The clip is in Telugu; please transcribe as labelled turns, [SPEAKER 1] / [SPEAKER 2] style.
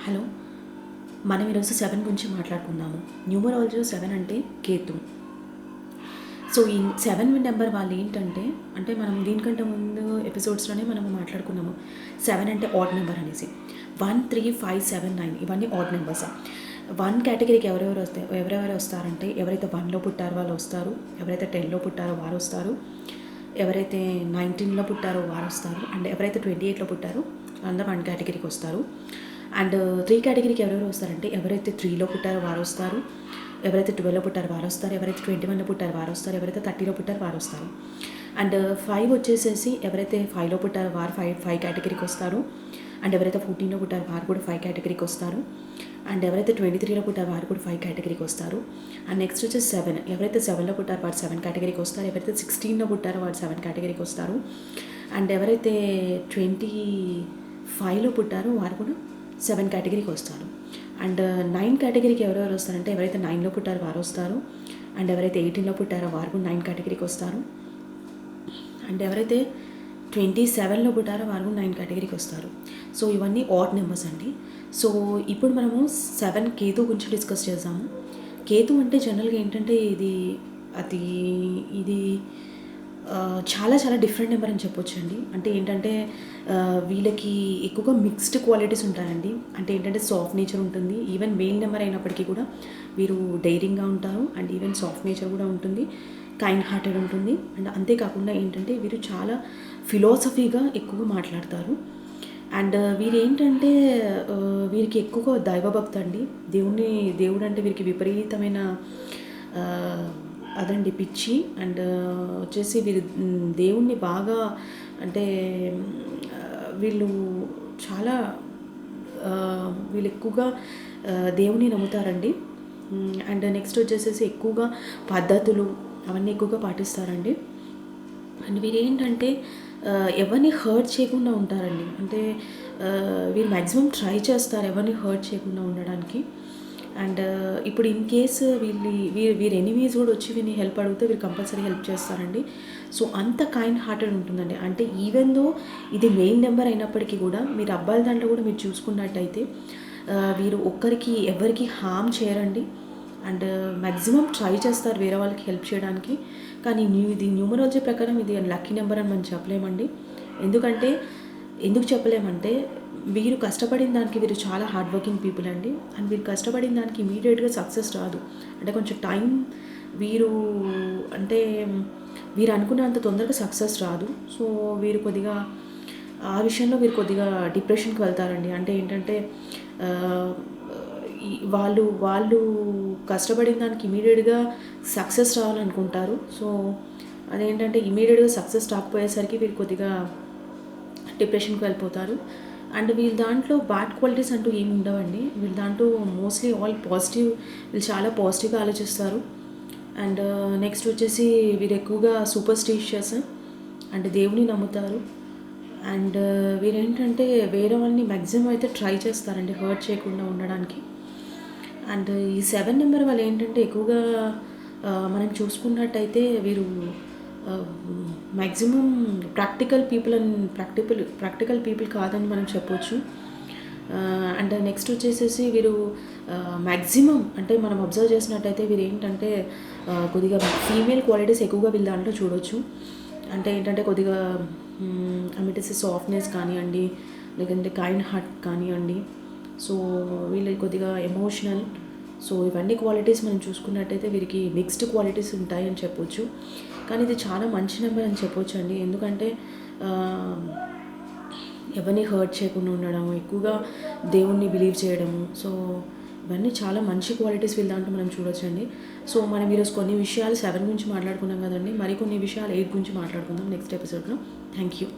[SPEAKER 1] హలో, మనం ఈరోజు 7 గురించి మాట్లాడుకుందాము. న్యూమరాలజీలో 7 అంటే కేతు. సో ఈ 7 నెంబర్ వాళ్ళు ఏంటంటే, అంటే మనం దీనికంటే ముందు ఎపిసోడ్స్లోనే మనం మాట్లాడుకున్నాము 7 అంటే ఆడ్ నెంబర్ అనేసి. 1, 3, 5, 7, 9 ఇవన్నీ ఆడ్ నెంబర్స్. 1 కేటగిరీకి ఎవరెవరు వస్తారంటే, ఎవరైతే 1లో పుట్టారో వాళ్ళు వస్తారు, ఎవరైతే 10లో పుట్టారో వారు వస్తారు, ఎవరైతే 19లో పుట్టారో వారు వస్తారు, అండ్ ఎవరైతే 28లో పుట్టారో అందరూ 1 కేటగిరీకి వస్తారు. అండ్ 3 కేటగిరీకి ఎవరెవరు వస్తారంటే, ఎవరైతే 3లో పుట్టారో వారు వస్తారు, ఎవరైతే 12లో పుట్టారో వారు వస్తారు, ఎవరైతే 21లో పుట్టారో వారు వస్తారు, ఎవరైతే 30లో పుట్టారో వారు వస్తారు. అండ్ 5 వచ్చేసేసి ఎవరైతే 5లో పుట్టారో వారు 5 కేటగిరీకి వస్తారు, అండ్ ఎవరైతే 14లో పుట్టారో వారు కూడా 5 కేటగిరీకి వస్తారు, అండ్ ఎవరైతే 23లో పుట్టారో వారు కూడా 5 కేటగిరీకి వస్తారు. అండ్ నెక్స్ట్ వచ్చేసి 7, ఎవరైతే 7లో పుట్టారో వారు 7 కేటగిరీకి వస్తారు, ఎవరైతే 16లో పుట్టారో వారు 7 కేటగిరీకి వస్తారు, అండ్ ఎవరైతే 25లో పుట్టారో వారు కూడా 7 కేటగిరీకి వస్తారు. అండ్ 9 కేటగిరీకి ఎవరెవరు వస్తారంటే, ఎవరైతే 9లో పుట్టారో వారు వస్తారు, అండ్ ఎవరైతే 18లో పుట్టారో వారు కూడా 9 కేటగిరీకి వస్తారు, అండ్ ఎవరైతే 27లో పుట్టారో వారు కూడా 9 కేటగిరీకి వస్తారు. సో ఇవన్నీ ఆడ్ నెంబర్స్ అండి. సో ఇప్పుడు మనము 7 కేతు గురించి డిస్కస్ చేద్దాము. కేతు అంటే జనరల్గా ఏంటంటే ఇది చాలా చాలా డిఫరెంట్ నెంబర్ అని చెప్పొచ్చు అండి. అంటే ఏంటంటే వీళ్ళకి ఎక్కువగా మిక్స్డ్ క్వాలిటీస్ ఉంటాయండి. అంటే ఏంటంటే సాఫ్ట్ నేచర్ ఉంటుంది. ఈవెన్ మెయిల్ నెంబర్ అయినప్పటికీ కూడా వీరు డైరింగ్గా ఉంటారు, అండ్ ఈవెన్ సాఫ్ట్ నేచర్ కూడా ఉంటుంది, కైండ్ హార్టెడ్ ఉంటుంది. అండ్ అంతేకాకుండా ఏంటంటే వీరు చాలా ఫిలాసఫీగా ఎక్కువగా మాట్లాడతారు. అండ్ వీరేంటంటే వీరికి ఎక్కువగా దైవభక్తి అండి. దేవుడు అంటే వీరికి విపరీతమైన అదండి పిచ్చి. అండ్ వచ్చేసి వీరు దేవుణ్ణి బాగా అంటే వీళ్ళు చాలా వీళ్ళు ఎక్కువగా దేవుని నమ్ముతారండి. అండ్ నెక్స్ట్ వచ్చేసేసి ఎక్కువగా పద్ధతులు అవన్నీ ఎక్కువగా పాటిస్తారండి. అండ్ వీరు ఏంటంటే ఎవరిని హర్ట్ చేయకుండా ఉంటారండి. అంటే వీరు మ్యాక్సిమం ట్రై చేస్తారు ఎవరిని హర్ట్ చేయకుండా ఉండడానికి. అండ్ ఇప్పుడు ఇన్ కేస్ వీరి ఎనిమీస్ కూడా వచ్చి వీరిని హెల్ప్ అడిగితే వీరు కంపల్సరీ హెల్ప్ చేస్తారండి. సో అంత కైండ్ హార్టెడ్ ఉంటుందండి. అంటే ఈవెన్ దో ఇది మెయిన్ నెంబర్ అయినప్పటికీ కూడా మీరు అబ్బాయిల దాంట్లో కూడా మీరు చూసుకున్నట్టయితే వీరు ఎవరికి హామ్ చేయరండి. అండ్ మ్యాక్సిమం ట్రై చేస్తారు వేరే వాళ్ళకి హెల్ప్ చేయడానికి. కానీ ఇది న్యూమరాలజీ ప్రకారం ఇది లక్కీ నెంబర్ అని మనం చెప్పలేమండి. ఎందుకు చెప్పలేమంటే వీరు కష్టపడిన దానికి వీరు చాలా హార్డ్ వర్కింగ్ పీపుల్ అండి. అండ్ వీరు కష్టపడిన దానికి ఇమీడియట్గా సక్సెస్ రాదు. అంటే కొంచెం టైం వీరు అనుకున్నంత తొందరగా సక్సెస్ రాదు. సో వీరు కొద్దిగా ఆ విషయంలో వీరు కొద్దిగా డిప్రెషన్కి వెళ్తారండి. అంటే ఏంటంటే వాళ్ళు కష్టపడిన దానికి ఇమీడియట్గా సక్సెస్ రావాలనుకుంటారు. సో అదేంటంటే ఇమీడియట్గా సక్సెస్ రాకపోయేసరికి వీరు కొద్దిగా డిప్రెషన్కి వెళ్ళిపోతారు. అండ్ వీళ్ళ దాంట్లో బ్యాడ్ క్వాలిటీస్ అంటూ ఏమి ఉండవండి. వీళ్ళ దాంట్లో మోస్ట్లీ ఆల్ పాజిటివ్, వీళ్ళు చాలా పాజిటివ్గా ఆలోచిస్తారు. అండ్ నెక్స్ట్ వచ్చేసి వీరు ఎక్కువగా సూపర్స్టిషియస్ అండ్ దేవుని నమ్ముతారు. అండ్ వీరేంటంటే వేరే వాళ్ళని మ్యాక్సిమం అయితే ట్రై చేస్తారండి హర్ట్ చేయకుండా ఉండడానికి. అండ్ ఈ 7 నెంబర్ వాళ్ళు ఏంటంటే ఎక్కువగా మనం చూసుకున్నట్టయితే వీరు మ్యాక్సిమం ప్రాక్టికల్ పీపుల్ కాదని మనం చెప్పొచ్చు. అండ్ నెక్స్ట్ వచ్చేసేసి వీరు మ్యాక్సిమం అంటే మనం అబ్జర్వ్ చేసినట్టయితే వీరు ఏంటంటే కొద్దిగా ఫీమేల్ క్వాలిటీస్ ఎక్కువగా వీళ్ళ దాంట్లో చూడొచ్చు. అంటే ఏంటంటే కొద్దిగా అమిటేసి సాఫ్ట్నెస్ కానివ్వండి, లేదంటే కైండ్ హార్ట్ కానివ్వండి. సో వీళ్ళు కొద్దిగా ఎమోషనల్. సో ఇవన్నీ క్వాలిటీస్ మనం చూసుకున్నట్టయితే వీరికి మిక్స్డ్ క్వాలిటీస్ ఉంటాయని చెప్పొచ్చు. కానీ ఇది చాలా మంచి నెంబర్ అని చెప్పొచ్చు అండి. ఎందుకంటే ఎవరిని హర్ట్ చేయకుండా ఉండడం, ఎక్కువగా దేవుణ్ణి బిలీవ్ చేయడము. సో ఇవన్నీ చాలా మంచి క్వాలిటీస్ వీళ్ళ దాంట్లో మనం చూడొచ్చండి. సో మనం ఈరోజు కొన్ని విషయాలు 7 గురించి మాట్లాడుకున్నాం కదండి. మరికొన్ని విషయాలు 8 గురించి మాట్లాడుకుందాం నెక్స్ట్ ఎపిసోడ్లో. Thank you.